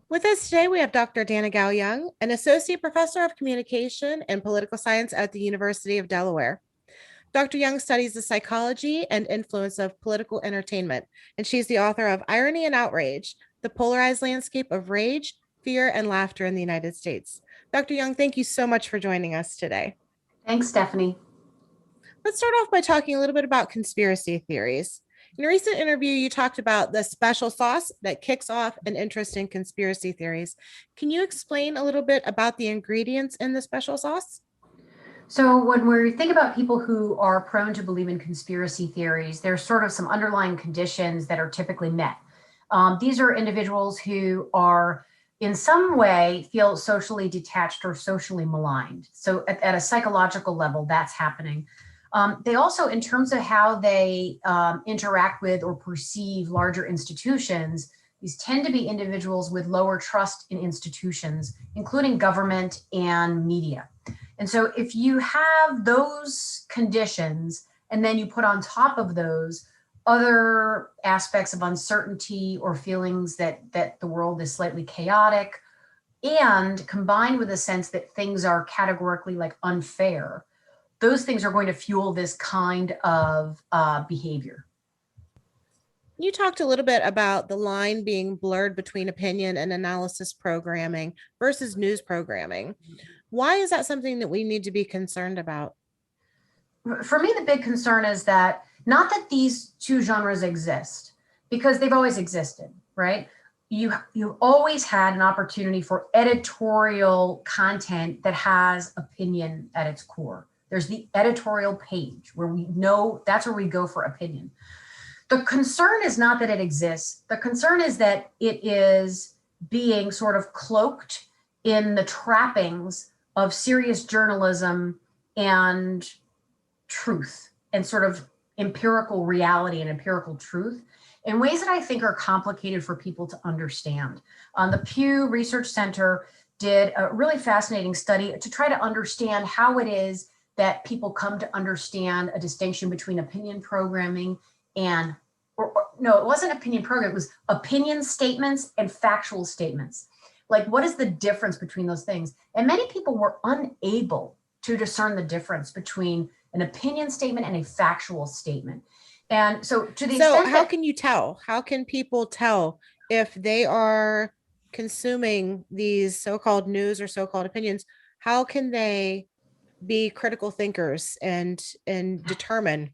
With us today, we have Dr. Dannagal Young, an associate professor of communication and political science at the University of Delaware. Dr. Young studies the psychology and influence of political entertainment, and she's the author of Irony and Outrage, the polarized landscape of rage, fear, and laughter in the United States. Dr. Young, thank you so much for joining us today. Thanks, Stephanie. Let's start off by talking a little bit about conspiracy theories. In a recent interview, you talked about the special sauce that kicks off an interest in conspiracy theories. Can you explain a little bit about the ingredients in the special sauce? So when we think about people who are prone to believe in conspiracy theories, there's sort of some underlying conditions that are typically met. These are individuals who are in some way feel socially detached or socially maligned. So at a psychological level, that's happening. They also, in terms of how they interact with or perceive larger institutions, these tend to be individuals with lower trust in institutions, including government and media. And so if you have those conditions, and then you put on top of those other aspects of uncertainty or feelings that the world is slightly chaotic, and combined with a sense that things are categorically like unfair, those things are going to fuel this kind of behavior. You talked a little bit about the line being blurred between opinion and analysis programming versus news programming. Why is that something that we need to be concerned about? For me, the big concern is that not that these two genres exist, because they've always existed, right? You've always had an opportunity for editorial content that has opinion at its core. There's the editorial page where we know that's where we go for opinion. The concern is not that it exists. The concern is that it is being sort of cloaked in the trappings of serious journalism and truth and sort of empirical reality and empirical truth in ways that I think are complicated for people to understand. The Pew Research Center did a really fascinating study to try to understand how it is that people come to understand a distinction between opinion programming and, no, it wasn't opinion program, it was opinion statements and factual statements. Like, what is the difference between those things? And many people were unable to discern the difference between an opinion statement and a factual statement. And so to the extent how can you tell? How can people tell if they are consuming these so-called news or so-called opinions? How can they be critical thinkers and determine?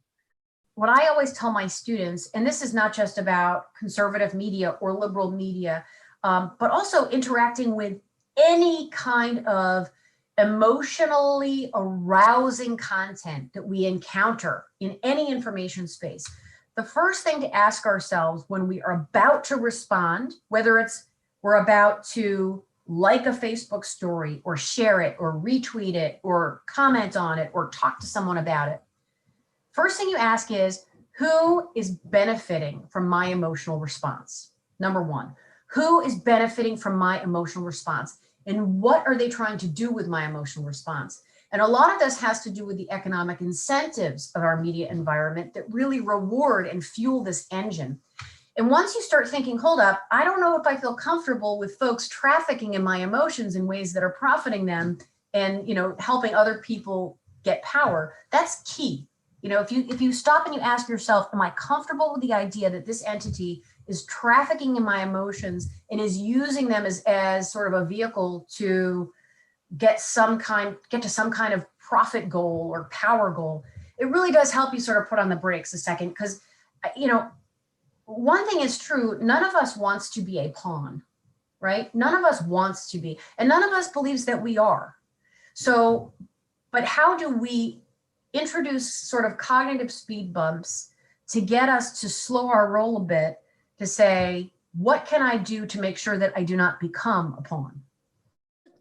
What I always tell my students, and this is not just about conservative media or liberal media, but also interacting with any kind of emotionally arousing content that we encounter in any information space. The first thing to ask ourselves when we are about to respond, whether it's we're about to like a Facebook story or share it or retweet it or comment on it or talk to someone about it, first thing you ask is, who is benefiting from my emotional response? Number one, who is benefiting from my emotional response? And what are they trying to do with my emotional response? And a lot of this has to do with the economic incentives of our media environment that really reward and fuel this engine. And once you start thinking, hold up, I don't know if I feel comfortable with folks trafficking in my emotions in ways that are profiting them and, helping other people get power, that's key. If you stop and you ask yourself, am I comfortable with the idea that this entity is trafficking in my emotions and is using them as sort of a vehicle to get to some kind of profit goal or power goal, it really does help you sort of put on the brakes a second. Because, one thing is true, none of us wants to be a pawn, right? None of us wants to be, and none of us believes that we are. So, but how do we introduce sort of cognitive speed bumps to get us to slow our roll a bit, to say, what can I do to make sure that I do not become a pawn?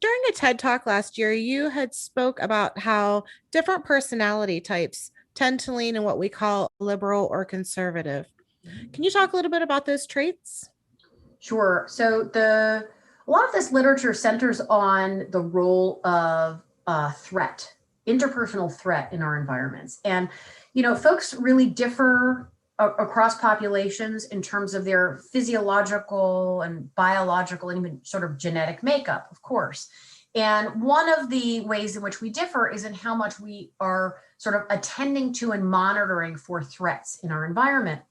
During a TED Talk last year, you had spoke about how different personality types tend to lean in what we call liberal or conservative. Can you talk a little bit about those traits? Sure. So a lot of this literature centers on the role of threat, interpersonal threat in our environments. And, folks really differ across populations in terms of their physiological and biological and even sort of genetic makeup, of course. And one of the ways in which we differ is in how much we are sort of attending to and monitoring for threats in our environment.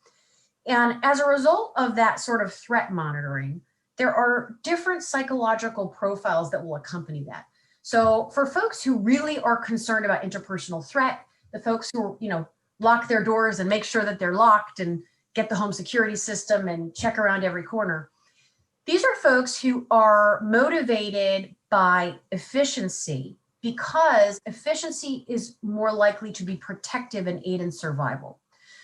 And as a result of that sort of threat monitoring, there are different psychological profiles that will accompany that. So for folks who really are concerned about interpersonal threat, the folks who, lock their doors and make sure that they're locked and get the home security system and check around every corner, these are folks who are motivated by efficiency because efficiency is more likely to be protective and aid in survival.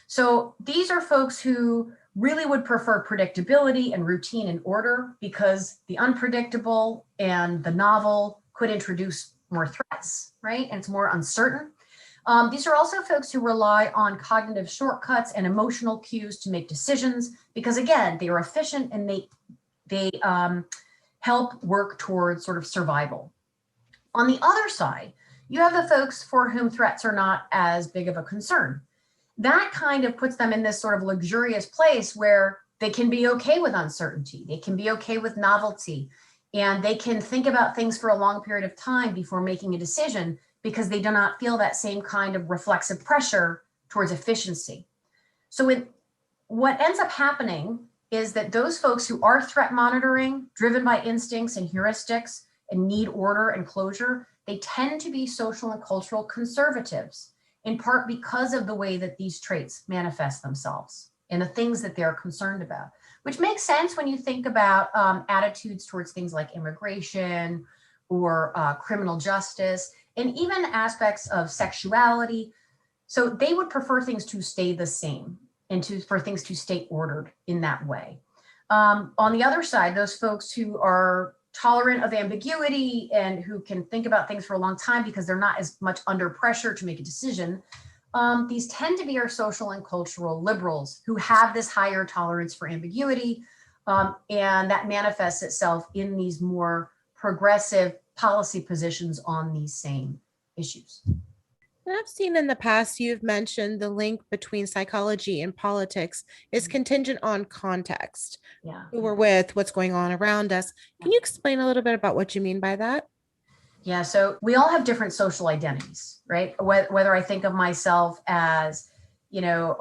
So these are folks who really would prefer predictability and routine and order because the unpredictable and the novel could introduce more threats, right? And it's more uncertain. These are also folks who rely on cognitive shortcuts and emotional cues to make decisions because, again, they are efficient and they help work towards sort of survival. On the other side, you have the folks for whom threats are not as big of a concern. That kind of puts them in this sort of luxurious place where they can be okay with uncertainty, they can be okay with novelty, and they can think about things for a long period of time before making a decision because they do not feel that same kind of reflexive pressure towards efficiency. So what ends up happening is that those folks who are threat monitoring, driven by instincts and heuristics and need order and closure, they tend to be social and cultural conservatives, in part because of the way that these traits manifest themselves and the things that they're concerned about, which makes sense when you think about attitudes towards things like immigration or criminal justice, and even aspects of sexuality. So they would prefer things to stay the same and for things to stay ordered in that way. On the other side, those folks who are tolerant of ambiguity and who can think about things for a long time because they're not as much under pressure to make a decision, these tend to be our social and cultural liberals who have this higher tolerance for ambiguity, and that manifests itself in these more progressive policy positions on these same issues. And I've seen in the past you've mentioned the link between psychology and politics is contingent on context. Yeah. Who we're with, what's going on around us. Can you explain a little bit about what you mean by that? Yeah, so we all have different social identities, right? Whether I think of myself as, a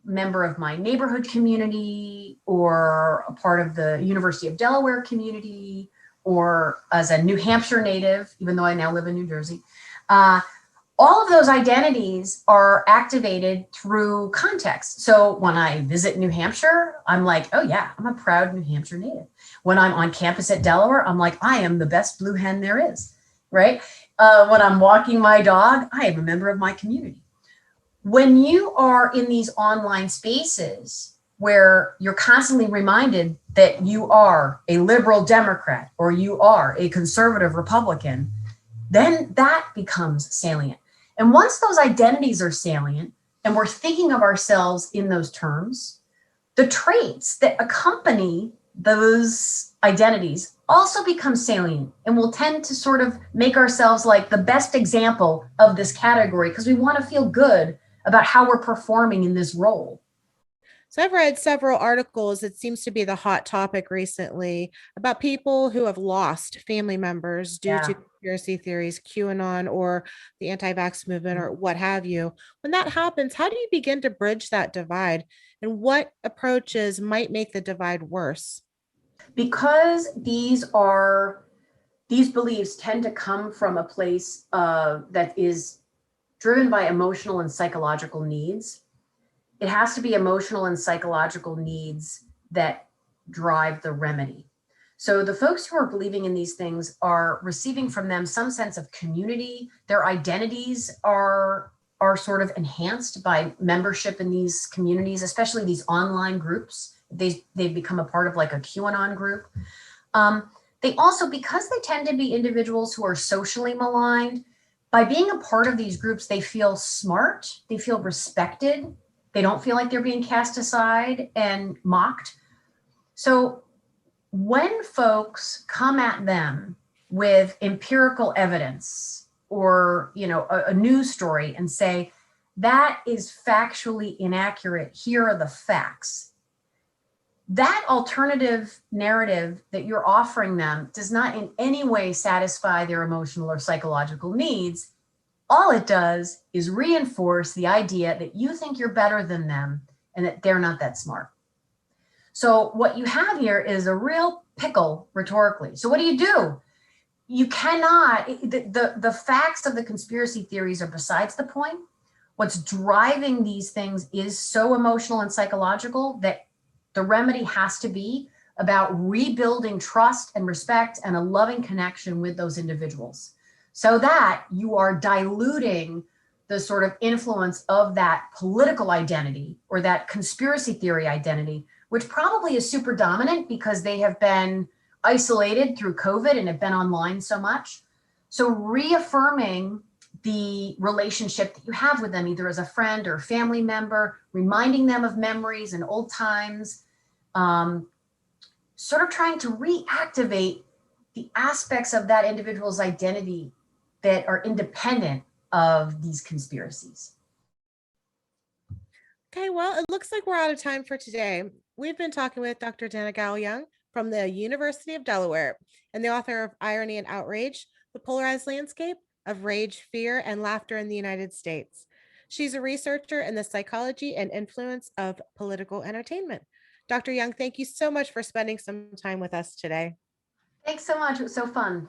member of my neighborhood community or a part of the University of Delaware community or as a New Hampshire native, even though I now live in New Jersey. All of those identities are activated through context. So when I visit New Hampshire, I'm like, oh yeah, I'm a proud New Hampshire native. When I'm on campus at Delaware, I'm like, I am the best blue hen there is, right? When I'm walking my dog, I am a member of my community. When you are in these online spaces where you're constantly reminded that you are a liberal Democrat or you are a conservative Republican, then that becomes salient. And once those identities are salient and we're thinking of ourselves in those terms, the traits that accompany those identities also become salient, and we'll tend to sort of make ourselves like the best example of this category because we want to feel good about how we're performing in this role. So I've read several articles. It seems to be the hot topic recently about people who have lost family members due to conspiracy theories, QAnon, or the anti-vax movement, or what have you. When that happens, how do you begin to bridge that divide? And what approaches might make the divide worse? Because these beliefs tend to come from a place that is driven by emotional and psychological needs. It has to be emotional and psychological needs that drive the remedy. So the folks who are believing in these things are receiving from them some sense of community. Their identities are sort of enhanced by membership in these communities, especially these online groups. They've become a part of like a QAnon group. They also, because they tend to be individuals who are socially maligned, by being a part of these groups, they feel smart, they feel respected, they don't feel like they're being cast aside and mocked. So when folks come at them with empirical evidence or a news story and say, that is factually inaccurate. Here are the facts. That alternative narrative that you're offering them does not in any way satisfy their emotional or psychological needs. All it does is reinforce the idea that you think you're better than them and that they're not that smart. So what you have here is a real pickle rhetorically. So what do? You cannot, the facts of the conspiracy theories are besides the point. What's driving these things is so emotional and psychological that the remedy has to be about rebuilding trust and respect and a loving connection with those individuals so that you are diluting the sort of influence of that political identity or that conspiracy theory identity, which probably is super dominant because they have been isolated through COVID and have been online so much. So reaffirming the relationship that you have with them, either as a friend or family member, reminding them of memories and old times, sort of trying to reactivate the aspects of that individual's identity that are independent of these conspiracies. Okay, well, it looks like we're out of time for today. We've been talking with Dr. Dannagal Young from the University of Delaware and the author of Irony and Outrage, The Polarized Landscape of Rage, Fear, and Laughter in the United States. She's a researcher in the psychology and influence of political entertainment. Dr. Young, thank you so much for spending some time with us today. Thanks so much. It was so fun.